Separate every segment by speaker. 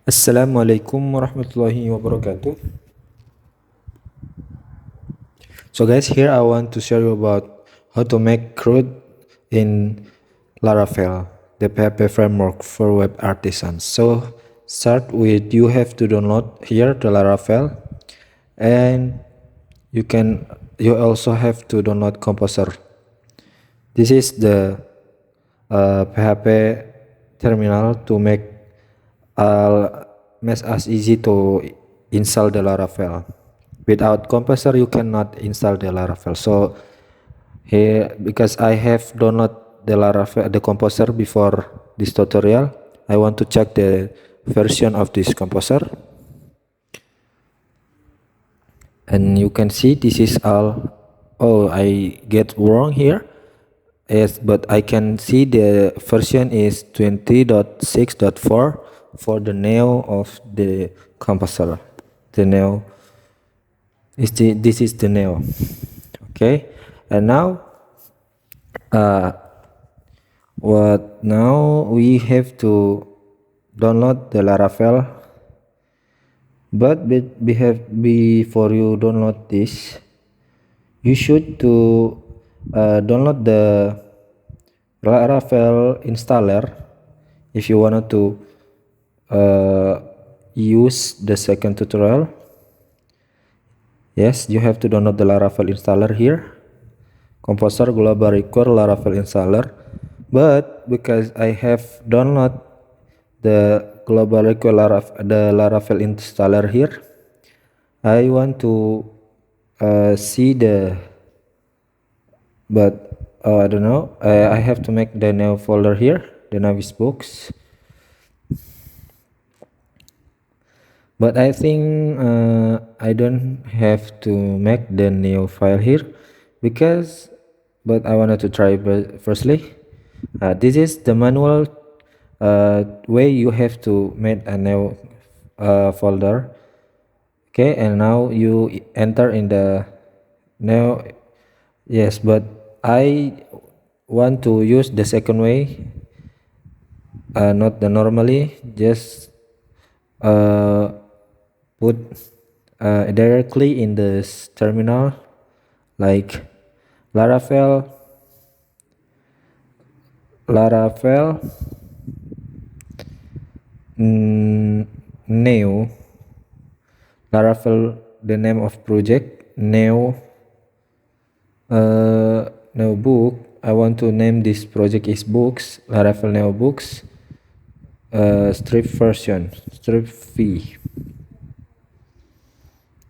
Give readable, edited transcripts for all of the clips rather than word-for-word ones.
Speaker 1: Assalamualaikum warahmatullahi wabarakatuh. So guys, here I want to share you about how to make Crud in Laravel, the PHP framework for web artisans. So start with you have to download here the Laravel, and you also have to download Composer. This is the PHP terminal to make as easy to install the Laravel. Without Composer, you cannot install the Laravel. So here, because I have downloaded the Laravel, the Composer before this tutorial, I want to check the version of this Composer. And you can see this is all. Oh, I get wrong here. Yes, but I can see the version is 20.6.4 for the neo of the Composer. The neo is this is the neo. Okay, and now now we have to download the Laravel, but before you download this, you should to download the Laravel installer if you wanted to use the second tutorial. Yes, you have to download the Laravel installer here. Composer global record Laravel installer, but because I have download the global record the Laravel installer here, I want to see the but I don't know, I have to make the new folder here, the Navis books, but I think I don't have to make the new file here because but I wanted to try firstly. This is the manual way you have to make a new folder. Okay, and now you enter in the new. Yes, but I want to use the second way, not the normally. Just put directly in the terminal like Laravel new Laravel, the name of project, new book. I want to name this project is books, Laravel new books, strip version, strip v.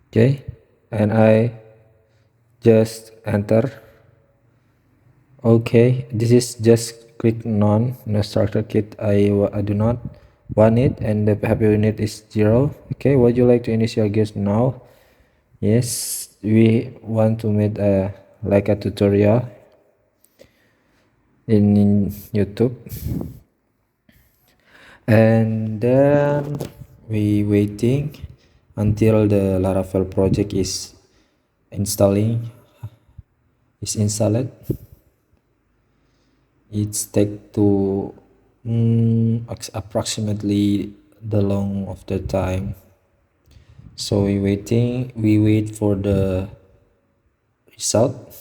Speaker 1: Okay, and I just enter. Okay, this is just click no starter kit. I do not want it, and the happy unit is 0. Okay, would you like to initial guest now? Yes, we want to make like a tutorial in YouTube, and then we waiting until the Laravel project is installed. It's take to approximately the long of the time. So we wait for the result.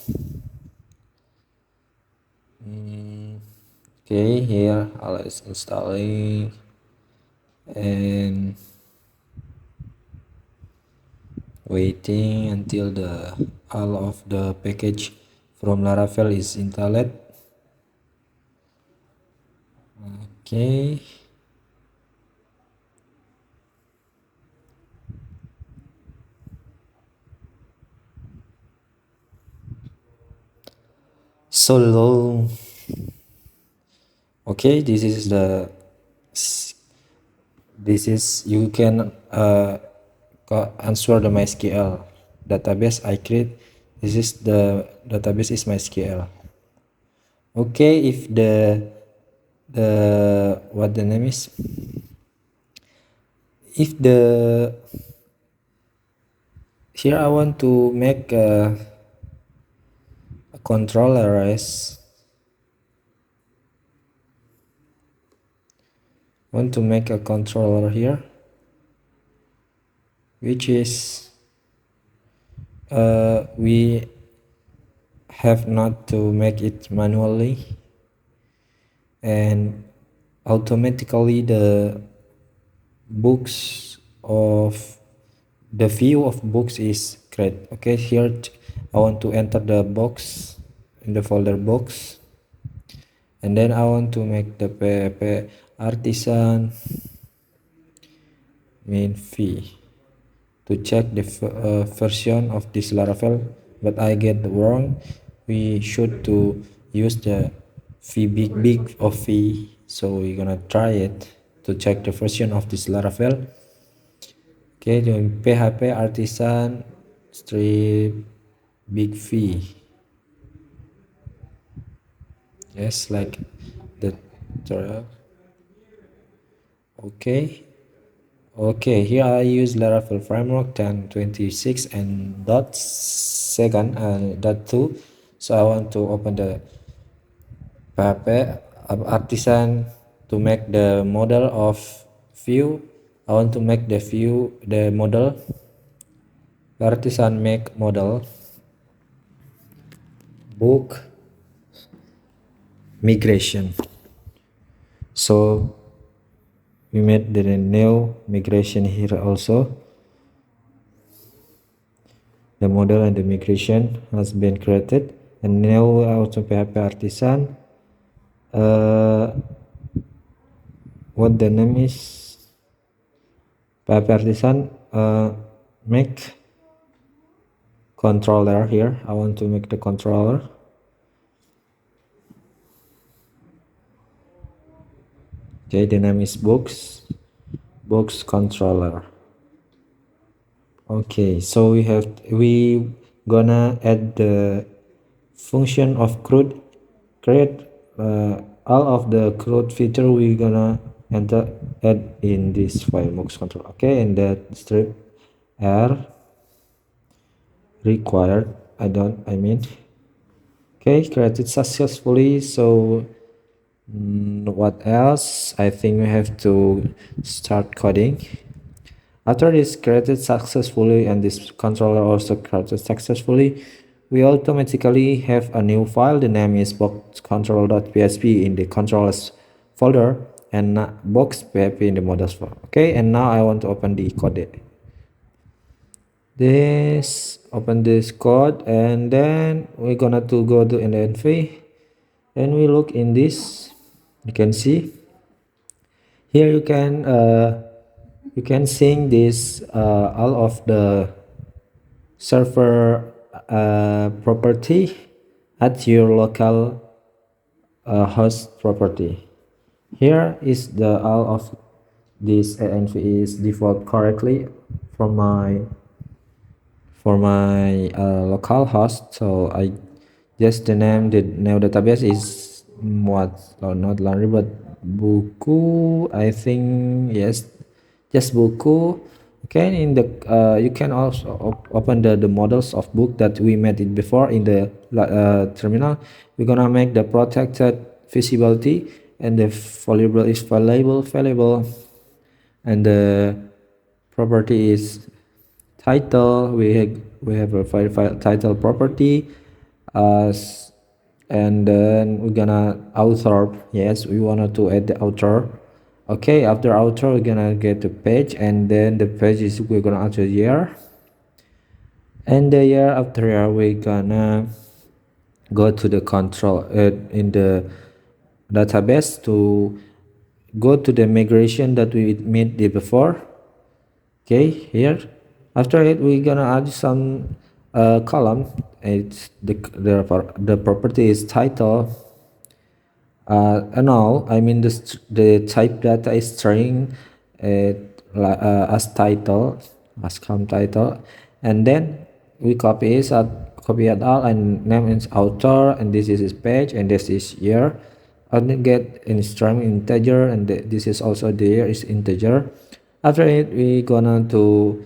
Speaker 1: Okay, here is installing and waiting until all of the package from Laravel is installed. Okay, so low. Okay, this is you can answer the MySQL database I create. This is the database is MySQL. Okay, if the what the name is, if the here I want to make a controller as want to make a controller here. which is we have not to make it manually, and automatically the books of the view of books is created. Okay, here I want to enter the box in the folder box, and then I want to make the PHP artisan main fee to check the version of this Laravel, but I get wrong. We should to use the v big of v, so we're gonna try it to check the version of this Laravel. Okay, doing PHP artisan strip big v, yes, like the tutorial. Okay, here I use Laravel framework 10.26 and dot second and dot 2. So I want to open the PHP artisan to make the model of view. I want to make the view the model artisan make model book migration. So we made the new migration here also. The model and the migration has been created, and now also PHP artisan. What the name is PHP artisan make controller. Here I want to make the controller. Okay, the name is books controller. Okay, so we gonna add the function of Crud, create all of the Crud feature we gonna add in this file books control. Okay, and that strip r required. I mean okay, created successfully. So what else? I think we have to start coding. After this created successfully and this controller also created successfully, we automatically have a new file. The name is boxcontroller.php in the controllers folder and box.php in the models folder. Okay, and now I want to open the code. Open this code, and then we're gonna to go to env, and we look in this. You can see here you can sync this all of the server property at your local host property. Here is the all of this env is default correctly from my local host. So I just the name database is what, or not laundry but buku, I think. Yes, just buku. Okay, in the you can also open the models of book that we made it before in the terminal. We're gonna make the protected visibility, and the valuable is valuable, and the property is title. We have a file title property, and then we're gonna author. Yes, we wanted to add the author. Okay, after author we're gonna get the page, and then the page is we're gonna add the year, and the year after year we're gonna go to the control in the database to go to the migration that we made before. Okay, here after it we're gonna add some column. It's the property is title. No, I mean the type data is string as title, as com title, and then we copy it all, and name is author, and this is his page, and this is year, and then get in string integer, and this is also the year is integer. After it we're gonna to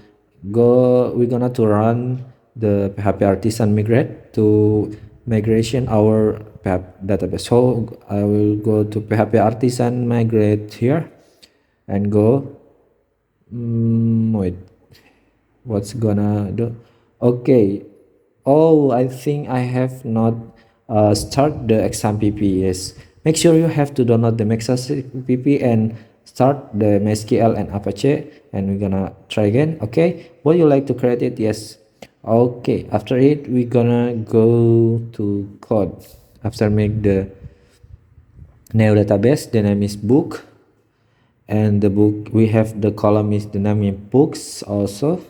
Speaker 1: run the PHP artisan migrate to migration our PHP database. So I will go to PHP artisan migrate here and go wait, what's gonna do. Okay. Oh, I think I have not start the exam PPS. Make sure you have to download the Maxas PP and start the MySQL and Apache, and we're gonna try again. Okay, would you like to create it? Yes. Okay, after it we're gonna go to code. After make the new database, the name is book, and the book we have the column is the name is books also,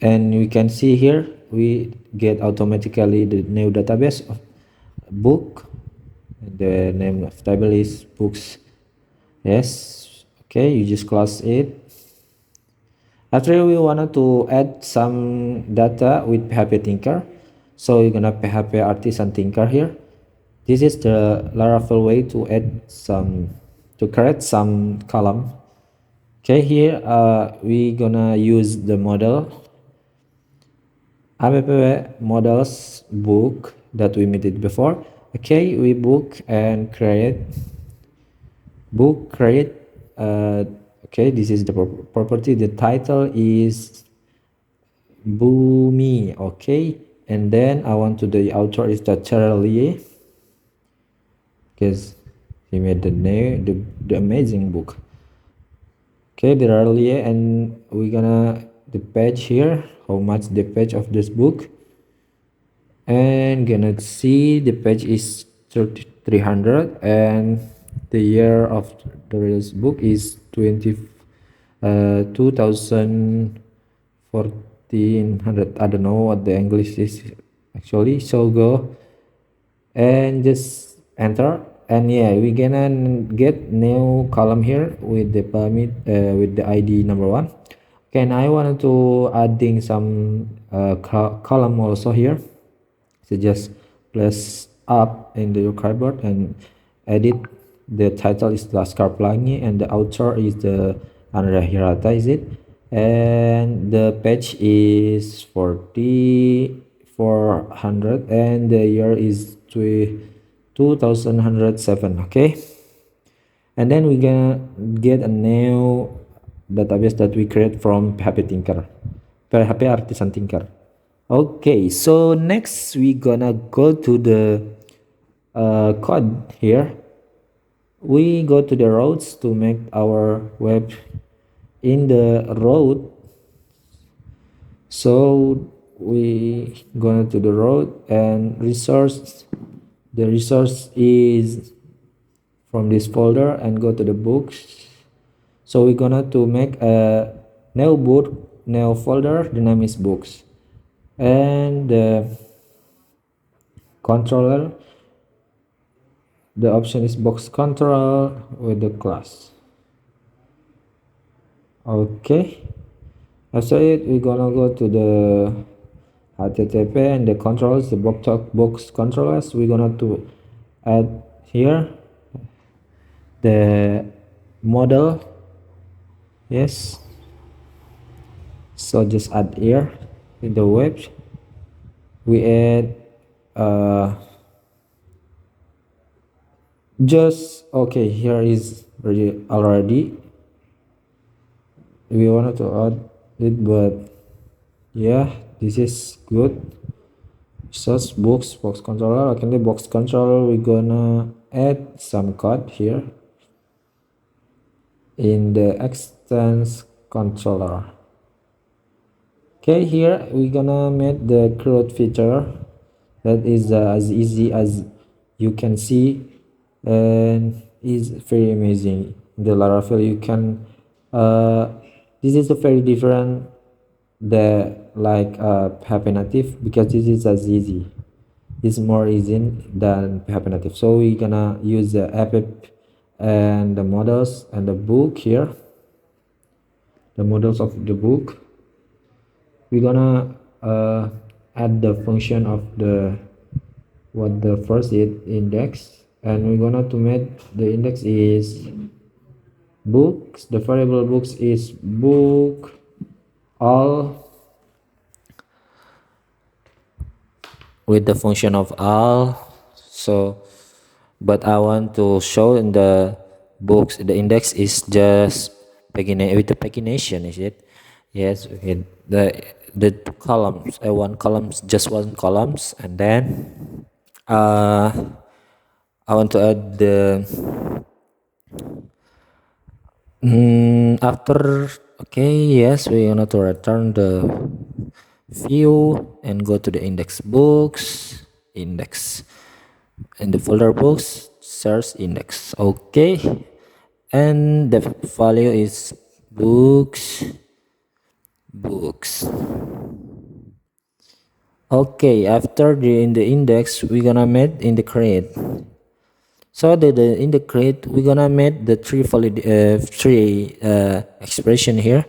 Speaker 1: and we can see here we get automatically the new database of book. The name of table is books. Yes. Okay, you just close it. After we wanted to add some data with PHP Tinker, so you're gonna PHP Artisan Tinker here. This is the Laravel way to add some, to create some column. Okay, here we gonna use the model app models book that we made it before. Okay, we book and create book create. Okay, this is the property. The title is Boomi. Okay, and then I want to the author is the Charlie, because he made the name the amazing book. Okay, the earlier, and we're gonna the page here, how much the page of this book, and gonna see the page is 300, and the year of the release book is 2100. I don't know what the English is actually, so go and just enter, and yeah, we gonna get new column here with the permit with the ID number one. Okay, and I wanted to adding some column also here, so just press up in the keyboard and edit. The title is Laskar Pelangi and the author is the Andrea Hirata, is it, and the page is 4400 and the year is 2107. Okay, and then we gonna get a new database that we create from PHP Tinker, PHP Artisan Tinker. Okay, so next we gonna go to the code here. We go to the roads to make our web in the road. So we go to the road and resource. The resource is from this folder and go to the books. So we're gonna to make a new book, new folder. The name is books, and the controller. The option is box control with the class. Okay. After it, we're gonna go to the HTTP and the controls, the box controllers. We're gonna to add here the model. Yes. So just add here in the web. We add just okay. Here is already. We wanted to add it, but yeah, this is good. Search box controller. Okay, the box controller we're gonna add some code here in the extends controller. Okay, here we're gonna make the Crud feature that is as easy as you can see, and is very amazing. The Laravel you can this is a very different the like PHP native, because this is as easy, it's more easy than PHP native. So we're gonna use the app and the models and the book here, the models of the book. We're gonna add the function of the what the first index, and we're gonna to make the index is books. The variable books is book all with the function of all. So but I want to show in the books the index is just with the pagination, is it? Yes, okay. The two columns, one columns, just one columns, and then uh I want to add the after. Okay, yes, we want to return the view and go to the index books, index in the folder books, search index. Okay, and the value is books, books. Okay, after in the index, we're gonna make in the create. So in the create, we're gonna make the three expression here.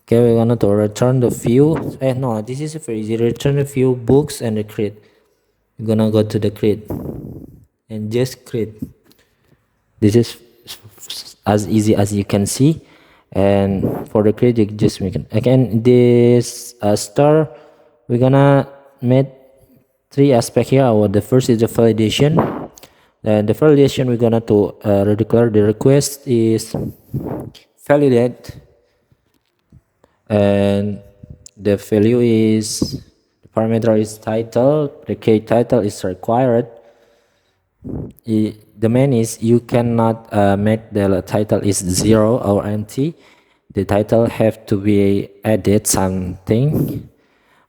Speaker 1: Okay, we're gonna to return the few. No, this is very easy. Return a few books and the create. We're gonna go to the create and just create. This is as easy as you can see. And for the create, you just make it. Again, this star, we're gonna make three aspect here. The first is the validation. And the validation we're gonna to declare the request is validate, and the value is the parameter is title. The key title is required. The main is you cannot make the title is 0 or empty. The title have to be added something.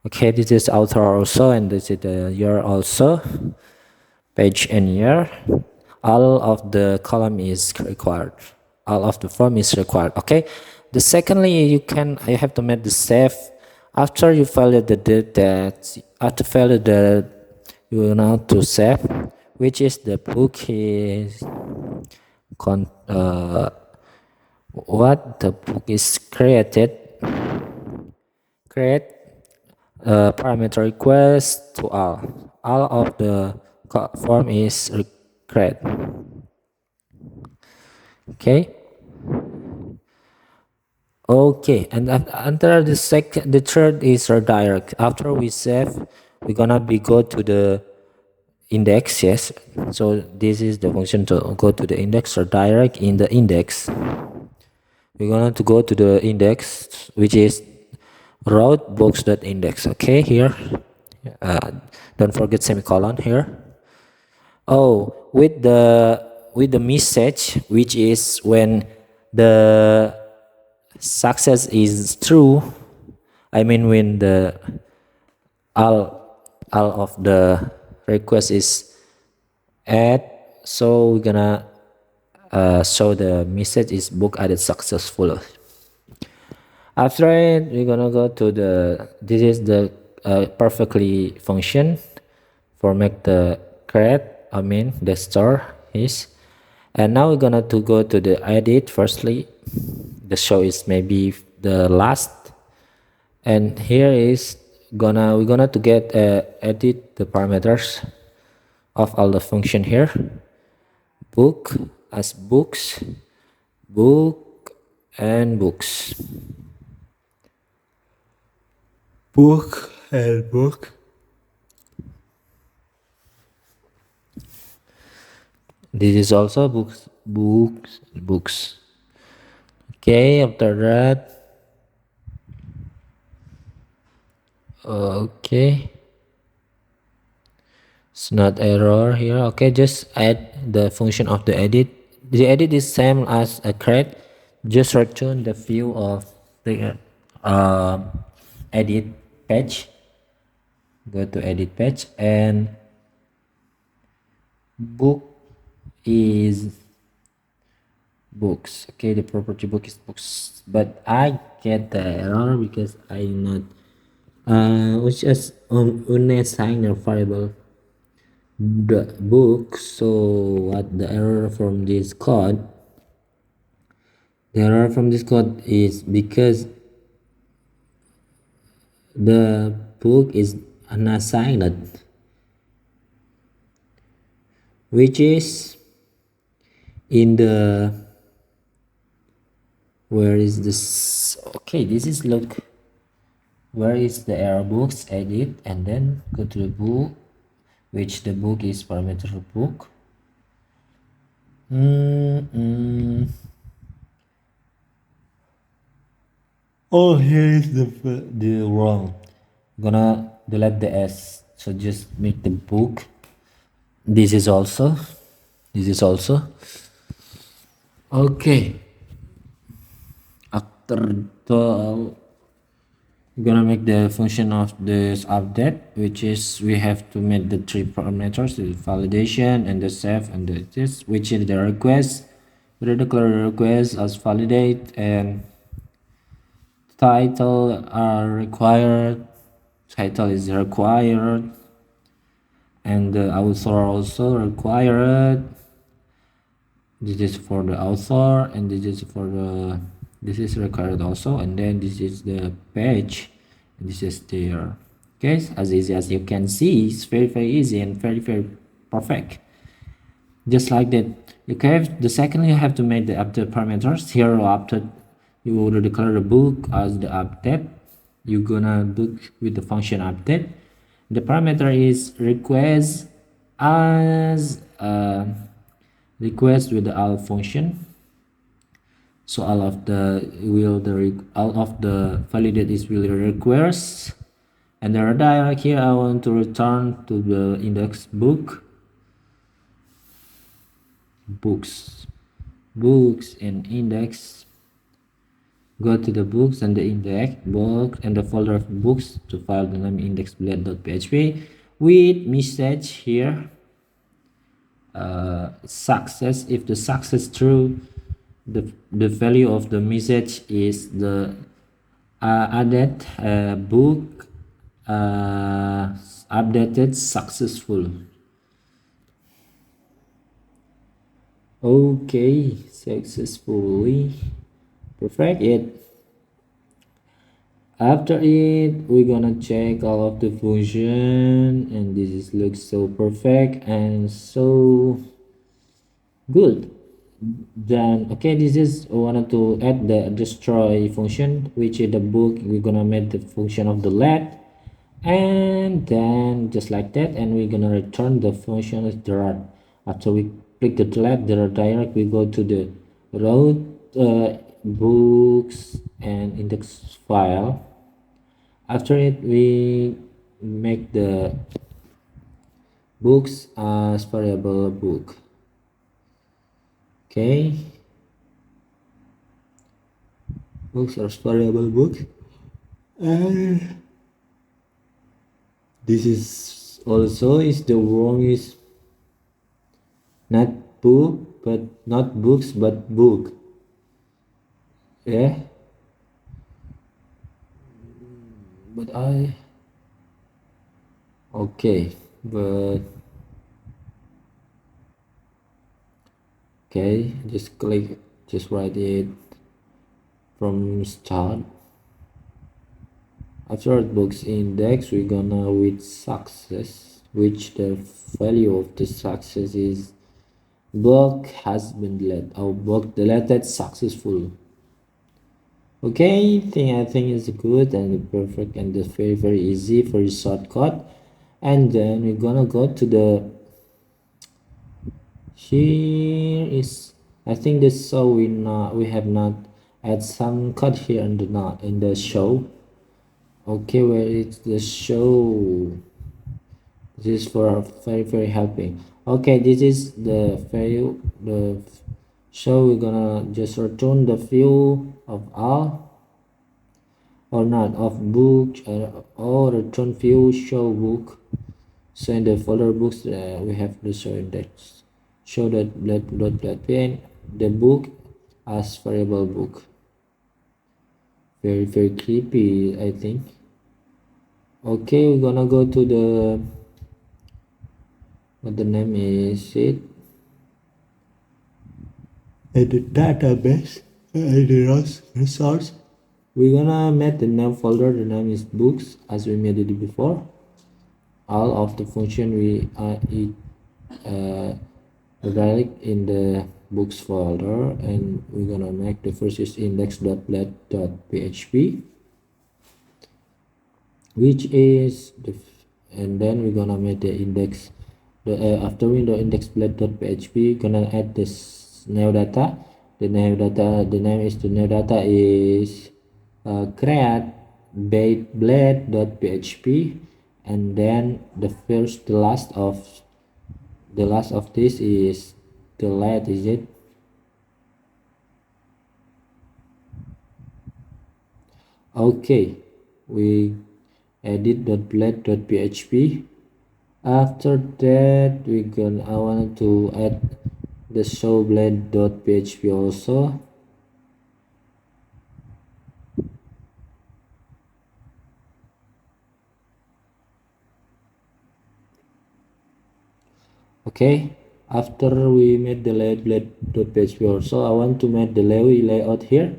Speaker 1: Okay, this is author also, and this is the year also, page and year. All of the column is required, all of the form is required. Okay, the secondly, you have to make the save. After you validate the data, after validate the, you will now to save, which is the book is what the book is create parameter request to all of the form is create. Okay, okay, and under the third is redirect. After we save, we're gonna be go to the index. Yes, so this is the function to go to the index or direct. In the index, we're gonna to go to the index, which is route books.index. Okay, here uh, don't forget semicolon here. Oh, with the message, which is when the success is true, I mean when the all of the request is add, so we're gonna show the message is book added successful. After it, we're gonna go to the, this is the perfectly function for make the create, I mean the store is. And now we're gonna to go to the edit. Firstly, the show is maybe the last, and here is we're gonna to get edit the parameters of all the function here. Book as books, book and books, book and book. This is also books, books, books. Okay, after that, okay, it's not error here. Okay, just add the function of the edit. The edit is same as a create. Just return the view of the edit page. Go to edit page, and book is books. Okay, the property book is books, but I get the error because I not which is unassign a variable the book. So what the error from this code, the error from this code is because the book is unassigned, which is in the, where is this? Okay, this is look, where is the error books, edit, and then go to the book, which the book is parameter book. Oh, here is the wrong. Gonna delete the s. So just make the book. This is also. This is also. Okay. After the gonna make the function of this update, which is we have to make the three parameters: the validation and the save and the this, which is the request. We declare the request as validate, and title are required. Title is required, and the author also required. This is for the author, and this is for the this is required also, and then this is the page, and this is there. Okay, as easy as you can see, it's very easy and very perfect, just like that. Okay, the second you have to make the update parameters. Here after you will declare the book as the update, you're gonna book with the function update. The parameter is request as request with the all function. So all of the validate is will request, and the redirect here I want to return to the index books and index. Go to the books and the index book and the folder of books to file the name indexblade.php with message here. Success, if the success true, the value of the message is the added book updated successful. Okay, successfully perfect it. After it, we're gonna check all of the function, and this is looks so perfect and so good. Then okay, this is I wanted to add the destroy function, which is the book. We're gonna make the function of the let, and then just like that, and we're gonna return the function as the after we click the delete the direct, we go to the route books and index file. After it, we make the books as variable book. Okay, books are variable book, and this is also is the wrong is not book but not books but book. Yeah, but I okay, but okay, just click, just write it from start. After books index, we're gonna with success, which the value of the success is book has been deleted or book deleted successful. Okay, I think it's good and perfect and it's very easy for a shortcut. And then we're gonna go to the here is I think this so we have not add some code here in the show. Okay, where is the show? This is for very helping. Okay, this is the value the show. We're gonna just return the view of all or not of book or return view show book. So in the folder books we have the show index, show that the book as variable book. Very creepy, I think. Okay, we're gonna go to the what the name is it at the database and the resource. We're gonna make the name folder, the name is books as we made it before. All of the function we direct in the books folder, and we're gonna make the first is index.let.php, which is the and then we're gonna make the index after window index.php, gonna add this new data. The new data is create blade.php, and then the last of this is delete, is it? Okay, we edit.blade.php. After that, I want to add the showblade.php also. Okay, after we made the blade.php also, I want to make the layout here,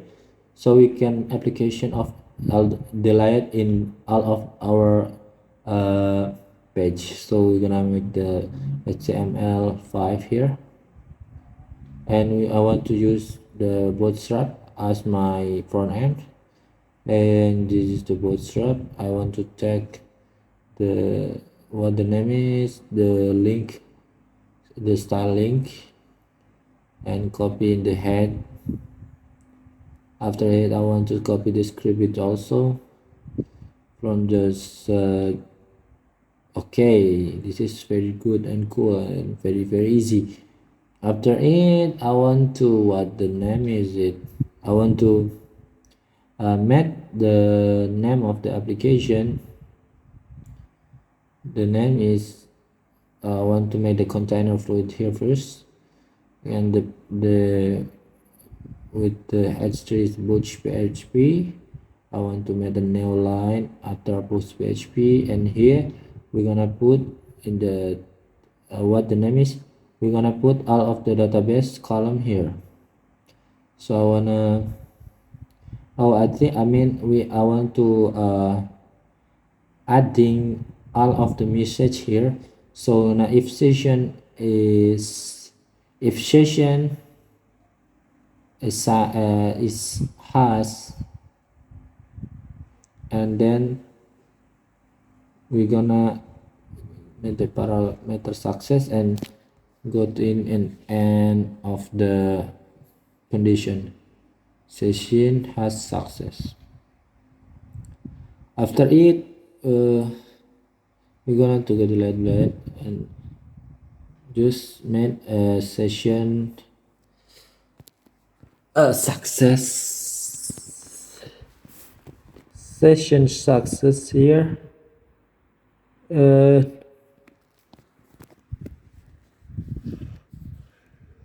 Speaker 1: so we can application of all the layout in all of our page. So we're gonna make the HTML5 here, and I want to use the bootstrap as my front end, and this is the bootstrap. I want to take the what the name is, the link, the style link, and copy in the head. After it, I want to copy the script also from this okay, this is very good and cool and very easy. After it, I want to, what the name is it, I want to make the name of the application. The name is I want to make the container fluid here first, and the with the h3 is butch php. I want to make a new line after post php, and here we're gonna put in the what the name is, we're gonna put all of the database column here. So I wanna, oh, I mean I want to adding all of the message here. So now if session is, if session is has, and then we're gonna make the parameter success and go to in and end of the condition, session has success. After it, we're gonna to go to let and just make a session a success here. uh,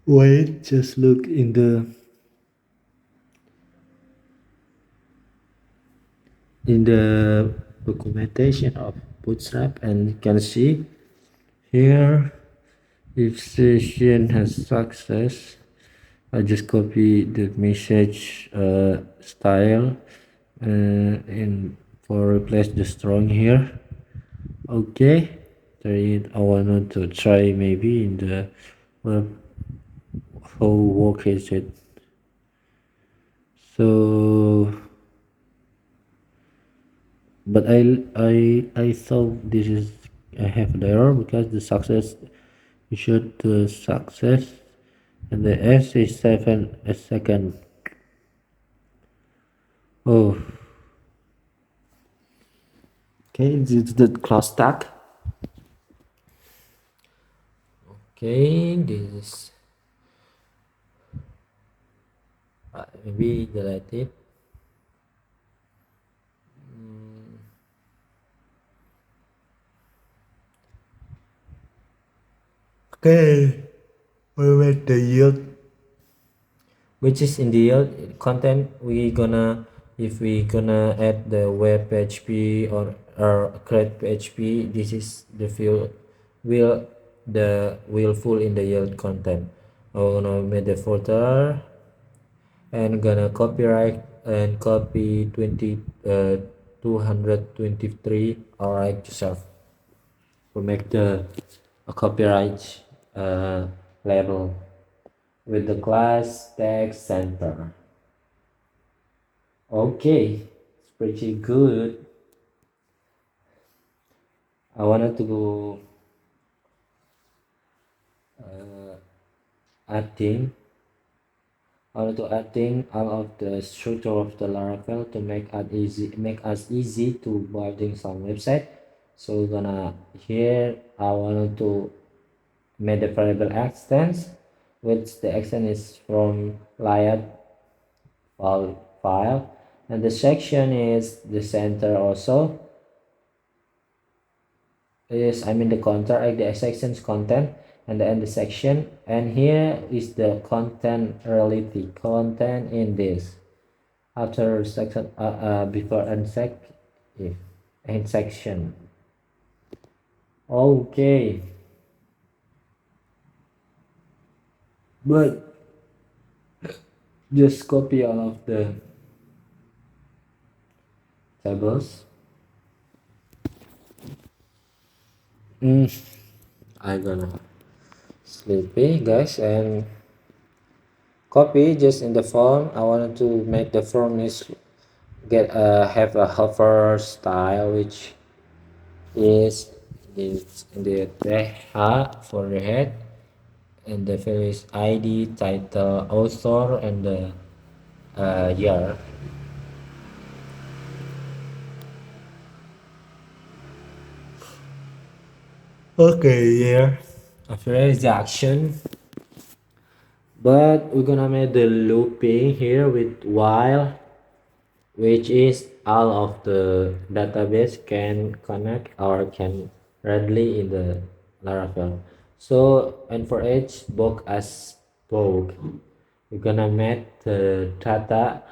Speaker 1: Wait, just look in the documentation of bootstrap, and you can see here, if session has success, I just copy the message style and for replace the strong here. Okay, then I wanted to try maybe in the web, how work is it. So but I thought this is, I have the error because the success, you should the success, and the s is 7 a second. Oh, okay, it's the class tag. Okay, this is maybe delete it. Okay, we make the yield, which is in the yield content. We gonna, if we gonna add the web php or create php, this is the field will, the will full in the yield content. I'm gonna make the folder and gonna copyright and copy 223. All right, yourself, we make the a copyright label with the class text center. Okay, it's pretty good. I wanted to go adding I want to adding all of the structure of the Laravel to make us easy to building some website. So we're gonna here I want to make the variable extents, which the extent is from layout file, and the section is the center also is the content, the section's content, and then the section, and here is the content reality content in this after section before and sec if and section. Okay, but just copy all of the tables. I gonna sleepy guys and copy just in the form. I wanted to make the form is get have a hover style which is in the th for the head, and the field is id, title, author, and the year. Okay, year. After that is the action, but we're gonna make the looping here with while, which is all of the database can connect or can readily in the Laravel. So, and for each book as book, we're gonna make the data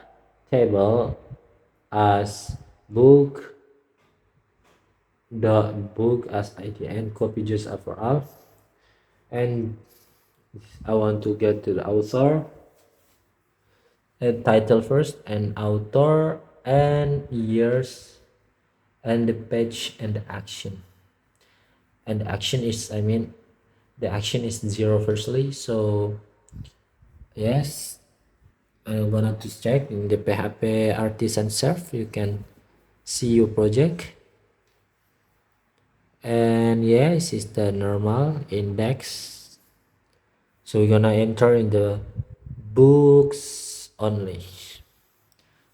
Speaker 1: table as book dot book as id and copy just for all. And I want to get to the author, title first, and author, and years, and the page, and the action. And the action is the action is zero firstly. So yes, I wanted to check in the PHP artisan serve. You can see your project, and yes, it's the normal index. So we're gonna enter in the books only.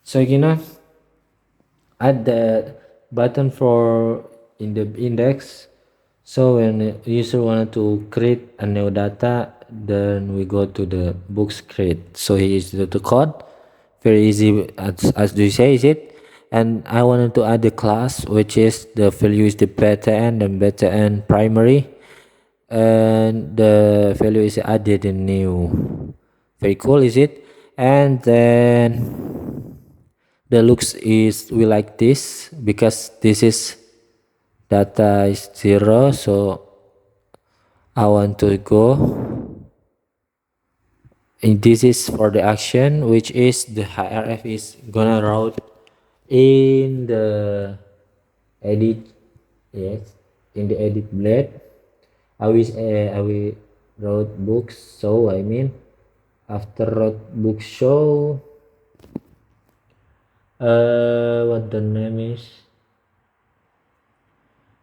Speaker 1: So add the button for in the index. So when the user wanted to create a new data, then we go to the books create. So here is the code, very easy as you say is it. And I wanted to add the class, which is the value is the beta end and beta end primary, and the value is added in new. Very cool is it. And then the looks is we like this because this is data is zero, so I want to go, and this is for the action, which is the href is gonna route in the edit. Yes, in the edit blade I will wrote books. So after wrote book show, what the name is,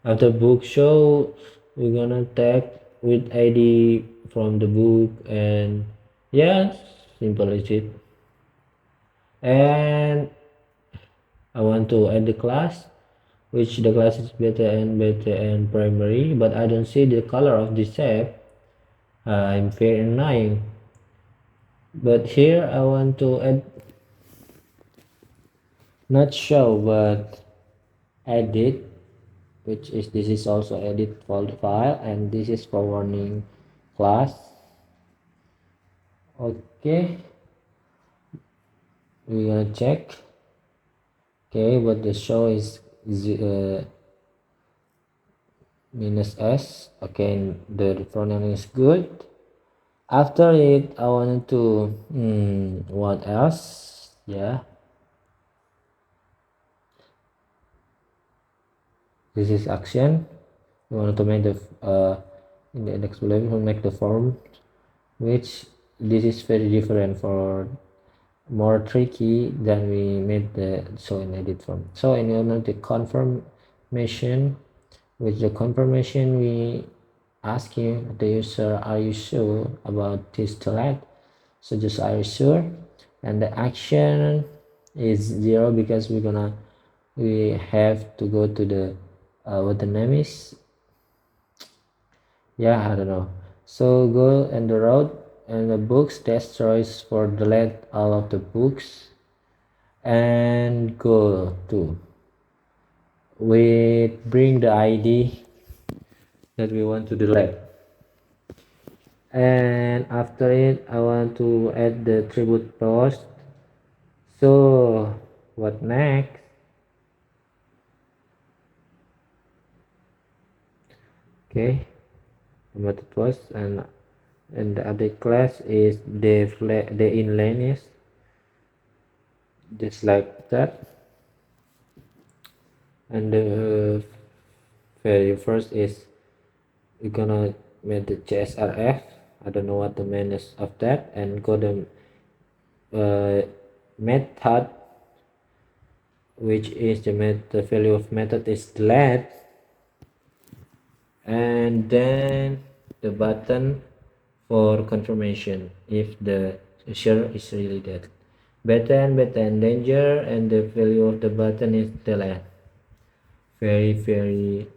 Speaker 1: after book show we're gonna tag with id from the book, and yeah, simple as it. And I want to add the class, which the class is beta and primary, but I don't see the color of this tab. I'm fair and nine, but here I want to add not show but edit, which is this is also edit folder file, and this is for warning class. Okay, we're gonna check. Okay, but the show is minus s. Okay, the pronoun is good. After it I wanted to what else, yeah, this is action. We wanted to make the in the index below we will make the form, which this is very different for more tricky than we made the show in edit form. So in order the confirmation, with the confirmation we ask you the user, are you sure about this select? So just are you sure? And the action is 0 because we have to go to the what the name is. Yeah, I don't know. So go on the road and the books destroys for delete all of the books and go to we bring the ID that we want to delete, and after it I want to add the tribute post. So what next? Okay, method post, and the update class is the inline is just like that, and the very first is we're gonna make the csrf. I don't know what the meaning is of that, and go the method, which is the value of method is delete, and then the button for confirmation if the user is really dead. Button danger, and the value of the button is delete. Very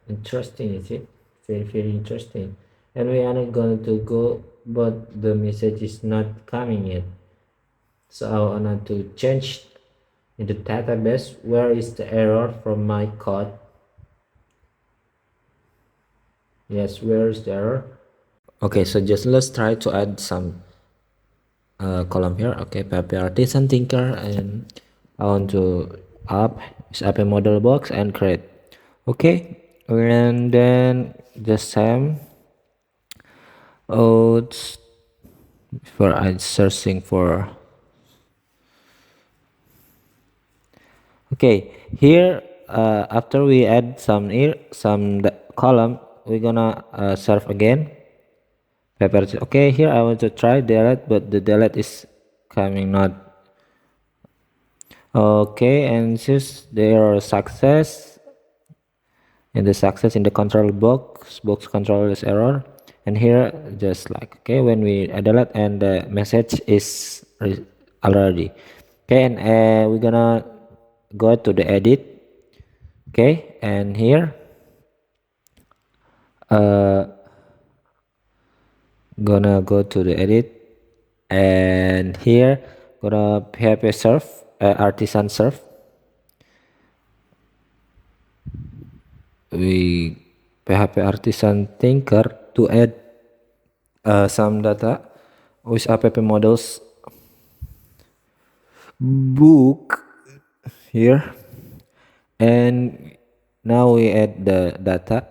Speaker 1: interesting, is it? Very interesting. And we are not going to go, but the message is not coming yet. So I want to change in the database where is the error from my code. Yes, where is the error? Okay, so just let's try to add some column here. Okay, PHP artisan thinker, and I want to up a model box and create. Okay, and then the same oats for I'm searching for. Okay, here after we add some column, we're gonna serve again paper. Okay, here I want to try delete, but the delete is coming not. Okay, and since there are success in the success in the control box control is error, and here just like okay when we delete and the message is already okay, and we're gonna go to the edit. Okay, and here gonna go to the edit, and here gonna php serve artisan serve. We php artisan thinker to add some data with app models book here, and now we add the data.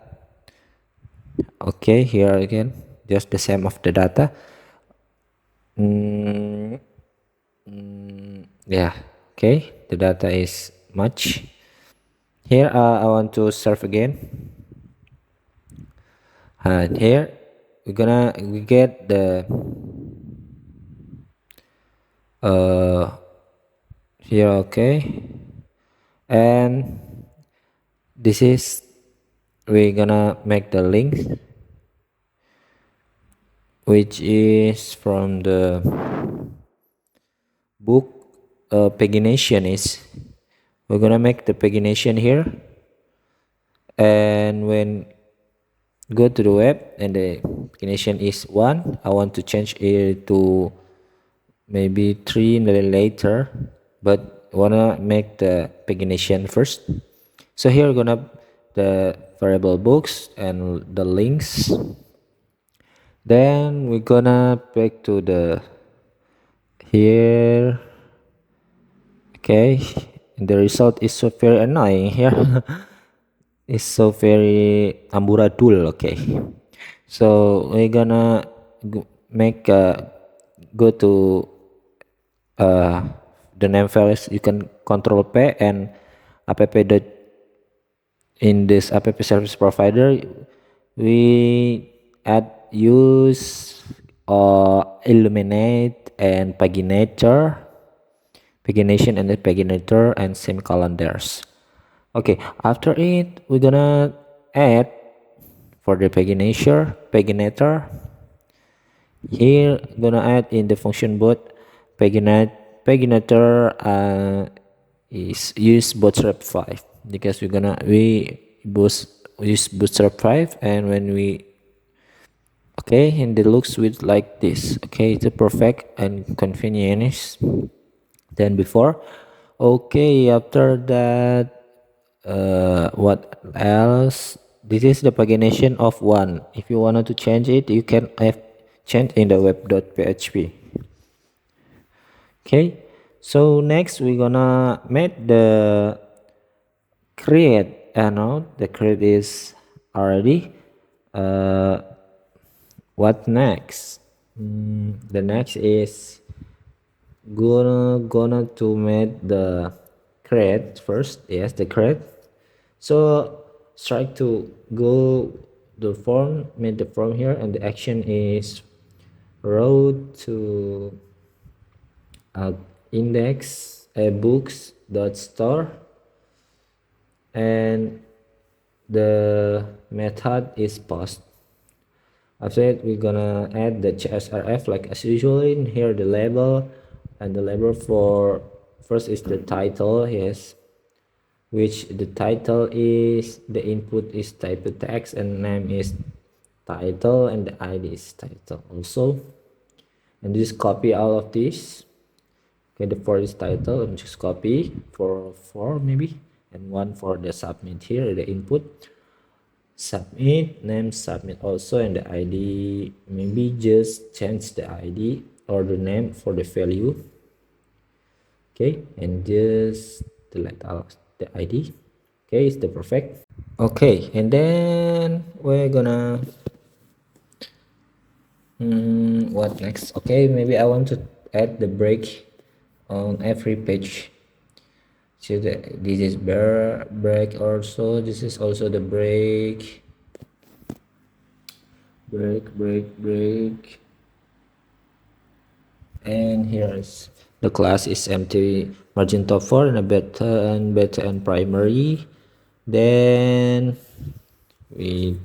Speaker 1: Okay, here again just the same of the data. Yeah, okay, the data is much here. I want to serve again, and here we get the here. Okay, and this is we're gonna make the link which is from the book pagination is we're gonna make the pagination here, and when go to the web and the pagination is 1, I want to change it to maybe 3 later, but wanna make the pagination first. So here we're gonna the variable books and the links, then we're gonna back to the here. Okay, the result is so very annoying here. It's so very amburadul. Okay, so we're gonna make go to the name files. You can control P and app dot in this app service provider we add use illuminate and pagination and the paginator and semicolon there's. Okay, after it we're gonna add for the paginator Here gonna add in the function boot paginator is use bootstrap 5 because we boost use bootstrap 5, and when we okay, and it looks with like this. Okay, it's a perfect and convenience than before. Okay, after that, what else? This is the pagination of one. If you wanted to change it, you can have change in the web.php. Okay, so next we're gonna make the create. No, the create is already. uh what next? The next is gonna to make the create first. Yes, the create. So try to go the form, make the form here, and the action is route to uh, index books dot store, and the method is post. After that, we're gonna add the csrf like as usual. In here the label, and the label for first is the title. Yes, which the title is, the input is type text, and name is title, and the id is title also. And just copy all of this. Okay, the for is title, and just copy for four maybe, and one for the submit here, the input submit name submit also, and the id maybe just change the id or the name for the value. Okay, and just delete all the id. Okay, it's the perfect. Okay, and then we're gonna what next? Okay, maybe I want to add the break on every page. So this is break also. This is also the break. Break. And here's the class is empty margin top 4 and a beta and primary. Then we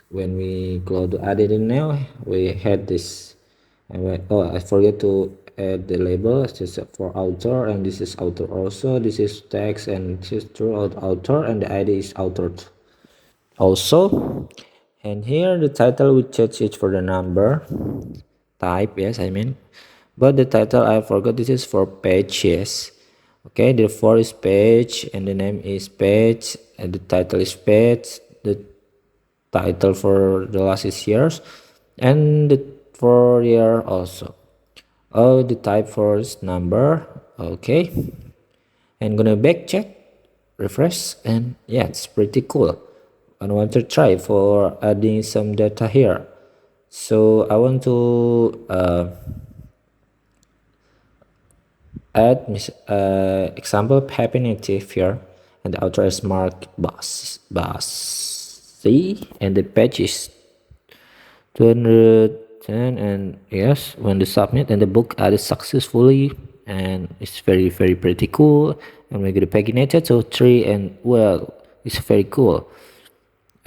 Speaker 1: when we go to add it in now, we had this. Oh, I forget to add the label. This is for author, and this is author also. This is text, and this is throughout author, and the id is author also. And here the title we change it for the number type. Yes, I mean, but the title I forgot. This is for page. Yes, okay, the for is page, and the name is page, and the title is page. The title for the last is years, and the for year also. Oh, the type for is number. Okay, and gonna back check, refresh, and yeah, it's pretty cool. I want to try for adding some data here. So I want to add example happy native here, and the author is marked boss C, and the page is 210, and yes, when the submit and the book added successfully, and it's very pretty cool. And we get a paginated so 3, and well, it's very cool.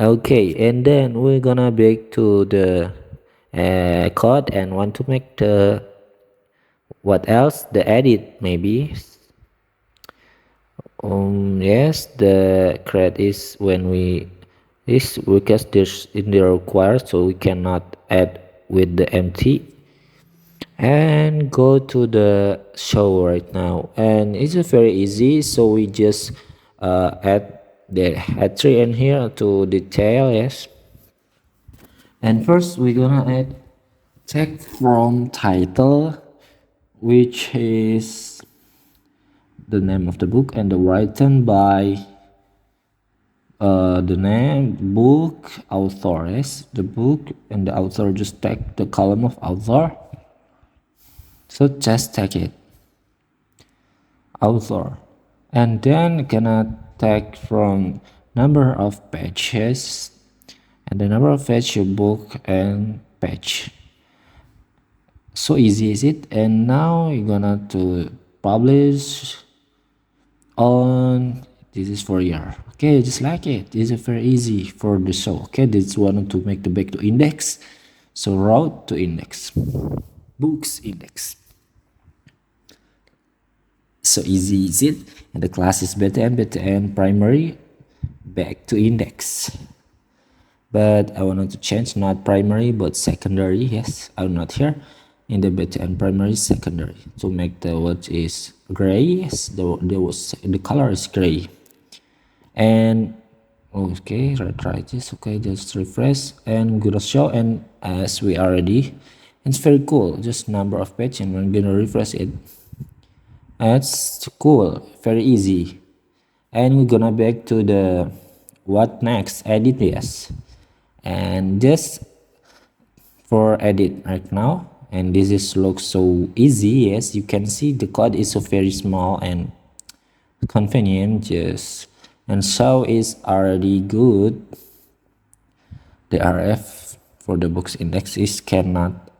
Speaker 1: Okay, and then we're gonna back to the code and want to make the what else, the edit maybe. Yes, the create is when we is because there's in the required, so we cannot add with the empty. And go to the show right now, and it's very easy. So we just add the head tree in here to detail. Yes, and first we're gonna add tag from title, which is the name of the book, and the written by the name book author. Yes, the book and the author, just take the column of author, so just take it author, and then gonna take from number of pages, and the number of page your book and page. So easy is it? And now you're gonna to publish on
Speaker 2: This is for year. Okay, just like it. This is very easy for the show. Okay, this one to make the back to index. So route to index, books index. So easy is it? And the class is BTN primary back to index. But I wanted to change not primary but secondary. Yes, I'm not here in the BTN primary secondary to make the word is gray. Yes, the color is gray. And okay, try this. Okay, just refresh and gonna show. And as we already, it's very cool. Just number of page, and we're gonna refresh it. That's cool, very easy. And we're gonna back to the what next, edit. Yes, and just for edit right now, and this is looks so easy. Yes, you can see the code is so very small and convenient. Yes, and so is already good. The RF for the books index is cannot.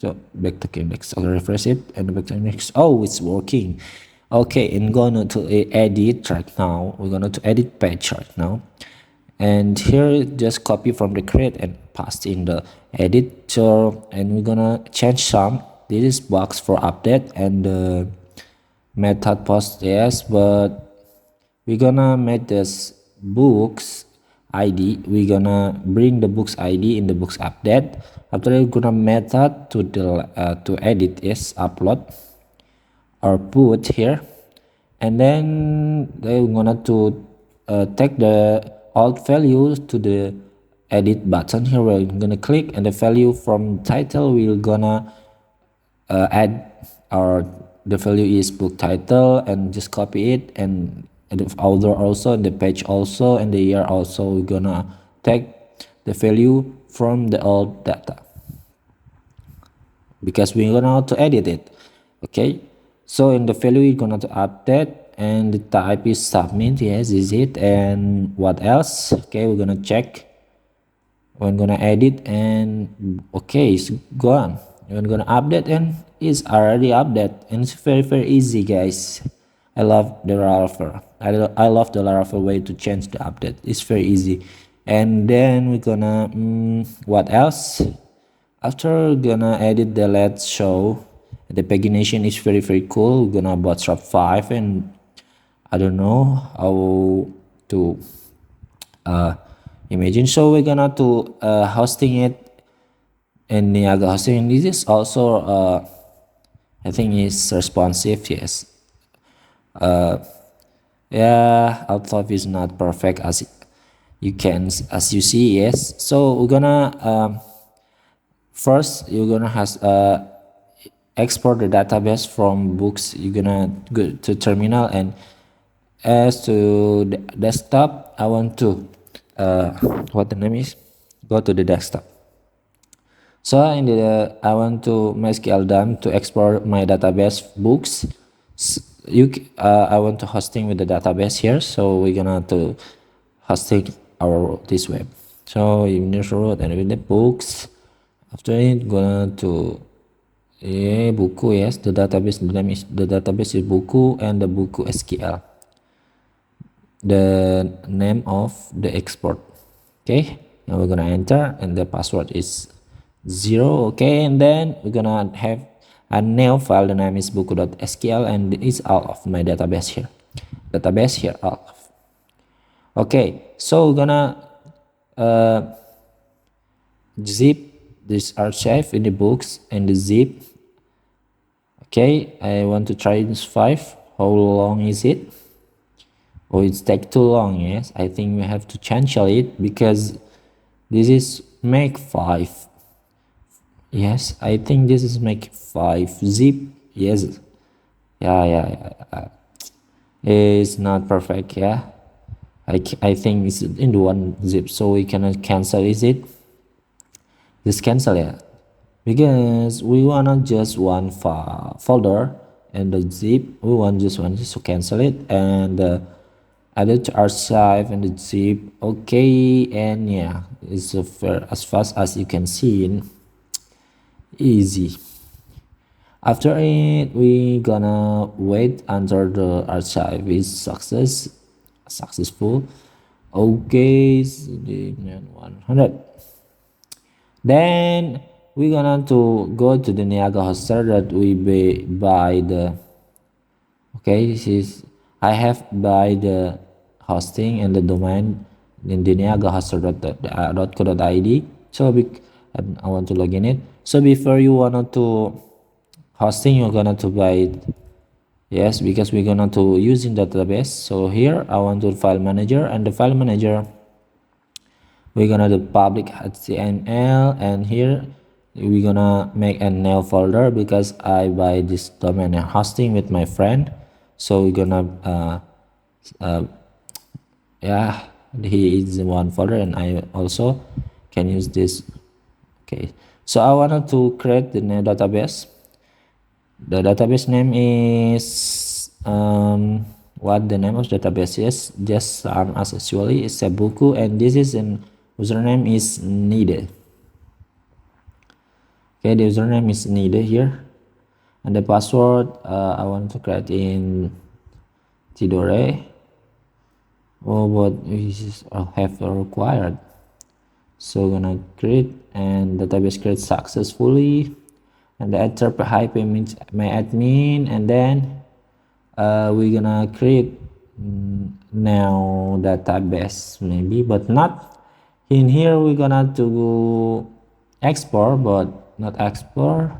Speaker 2: So back to index. I'll refresh it and back to index. Oh, it's working. Okay, and gonna to edit right now. We're gonna to edit page right now, and here just copy from the Crud and paste in the editor, and we're gonna change some. This is box for update and the method post. Yes, but we're gonna make this books id. We're gonna bring the books id in the books update. After that, we're gonna method to the to edit is upload or put here, and then we're gonna to take the alt value to the edit button. Here we're gonna click, and the value from title we're gonna add our the value is book title, and just copy it, and the author also, and the page also, and the year also. We're gonna take the value from the old data because we're gonna to edit it. Okay, so in the value we're gonna to update, and the type is submit. Yes, is it? And what else? Okay, we're gonna check. We're gonna edit, and okay, it's gone. We're gonna update, and it's already updated, and it's very easy, guys. I love the Laravel. I love the Laravel way to change the update. It's very easy. And then we're gonna what else? After we're gonna edit the let's show. The pagination is very cool. We're gonna bootstrap 5, and I don't know how to imagine. So we're gonna to hosting it in Niaga hosting. This is also I think is responsive. Yes, yeah, Outlook is not perfect as you can as you see. Yes, so we're gonna first you're gonna has export the database from books. You're gonna go to terminal, and as to the desktop, I want to what the name is, go to the desktop. So in the I want to MySQL dump to export my database books. I want to hosting with the database here, so we're gonna to hosting our this web. So you need to root and with the books. After it, gonna to buku. Yes, the database name is the database is buku, and the buku SQL. The name of the export. Okay, now we're gonna enter, and the password is 0. Okay, and then we're gonna have a new file. The name is buku.sql, and it's all of my database here. All of. Okay, so we're gonna zip this archive in the books and the zip. Okay, I want to try this 5. How long is it? Oh, it's take too long. Yes, I think we have to cancel it because this is make 5. Yes, I think this is make 5 zip. Yes, yeah. It's not perfect. Yeah, I think it's in the one zip, so we cannot cancel. Is it? Just cancel it because we wanna just one folder, and the zip we want just one, just to cancel it, and add it to archive and the zip. Okay, and yeah, it's as fast as you can see. Easy. After it, we gonna wait until the archive is success. successful. Okay, so 100. Then we're gonna to go to the Niaga hoster that we buy the. Okay, this is I have buy the hosting and the domain in the Niaga hoster.co.id. So and I want to log in it. So before you wanna to hosting, you're gonna to buy it. Yes, because we're gonna to using database. So here I want to file manager, and the file manager we're gonna do public html, and here we're gonna make a new folder because I buy this domain and hosting with my friend. So we're gonna yeah, he is in one folder and I also can use this. Okay, so I wanted to create the new database. The database name is what the name of database is, just as usually it's a buku, and this is an username is needed. Okay, the username is needed here, and the password I want to create in Tidore. Oh, but this I have required. So gonna create, and database create successfully, and the enter hyphen means my admin, and then we're gonna create now database maybe, but not in here. We're gonna to export, but not export,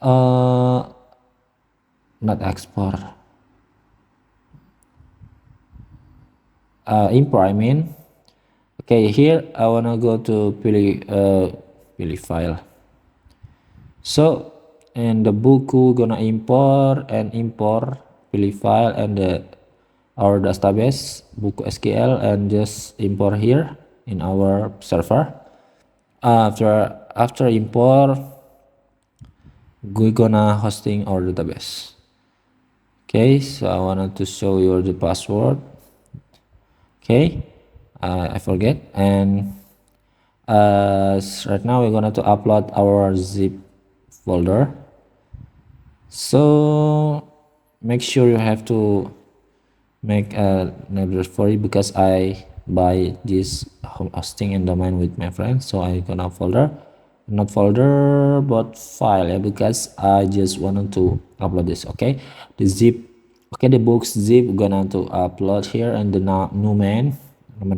Speaker 2: uh not export, import I mean. Okay, here I wanna go to pilih file. So in the buku gonna import and import pilih file and our database buku SQL, and just import here in our server. After import, we're gonna hosting our database. Okay, so I wanted to show you the password. Okay, I forget, and right now we're gonna to upload our zip folder. So make sure you have to make a neighbor for it because I buy this hosting and domain with my friend. So I gonna folder, not folder but file, yeah, because I just wanted to upload this. Okay, the zip, okay, the books zip we're gonna to upload here, and the new main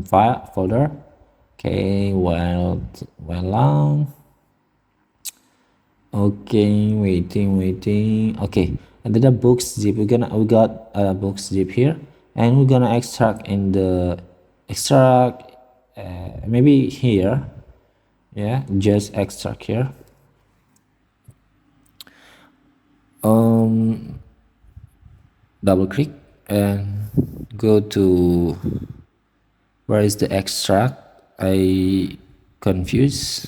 Speaker 2: file folder. Okay, well long. Okay, waiting. Okay, and then the books zip, we got a books zip here, and we're gonna extract in the extract, maybe here. Yeah, just extract here. Double click and go to where is the extract. I confuse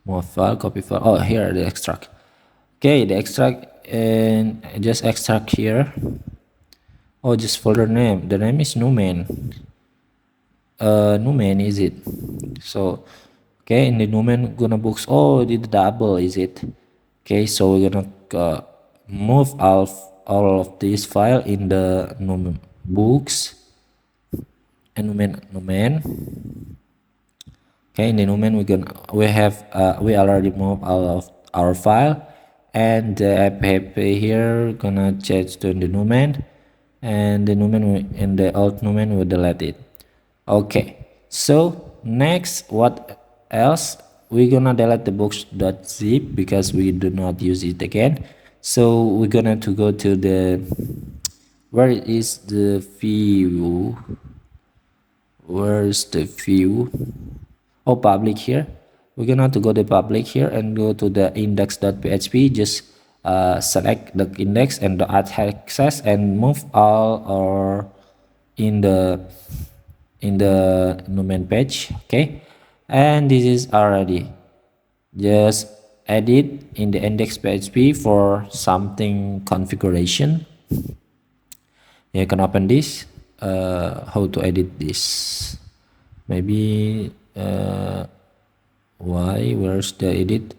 Speaker 2: more file, copy file. Oh, here the extract. Okay, the extract, and just extract here. Oh, just folder name, the name is Numen. Numen is it? So okay, in the Numen gonna books. Oh, the double is it? Okay, so we're gonna move all of this file in the Numen books and Numen. Okay, in the Numen we already moved all of our file, and the app here gonna change to the Numen, and the Numen in the old Numen will delete it. Okay, so next, what else? We're gonna delete the books.zip because we do not use it again. So we're gonna to go to the, where is the view? Where's the view? Oh, public here. We're gonna to go to public here and go to the index.php. Just select the index and the add access and move all or in the Numen page. Okay, and this is already, just edit in the index.php for something configuration. You can open this, how to edit this, maybe why, where's the edit,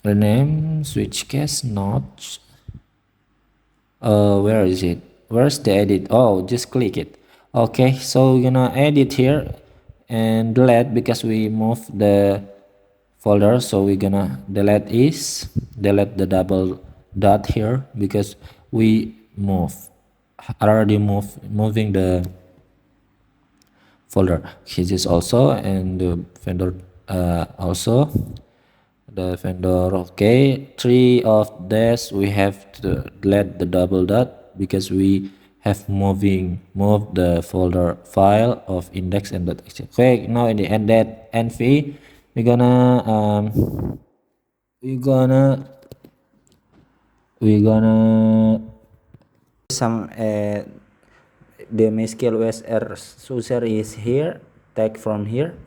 Speaker 2: rename switch case not, where is it? where's the edit? Oh, just click it. Okay, so we're gonna edit here and delete because we move the folder. So we're gonna delete the double dot here because we already moving the folder. Here is also, and the vendor also the vendor. Okay, three of this we have to delete the double dot because we have moved the folder file of index and dot. Okay, now in the end that nv we're gonna we're gonna we're gonna some the MySQL OSR user is here, take from here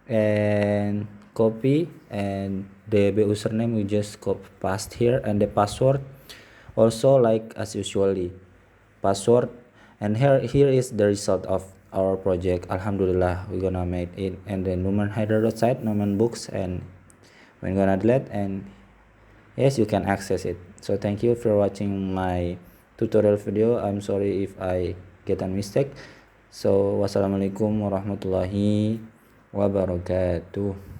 Speaker 2: and copy, and the username we just copy paste here, and the password also like as usually password. And here is the result of our project. Alhamdulillah, we're gonna make it, and the numen header site numen books, and we're gonna delete, and yes, you can access it. So thank you for watching my tutorial video. I'm sorry if I get a mistake. So wassalamualaikum warahmatullahi wabarakatuh.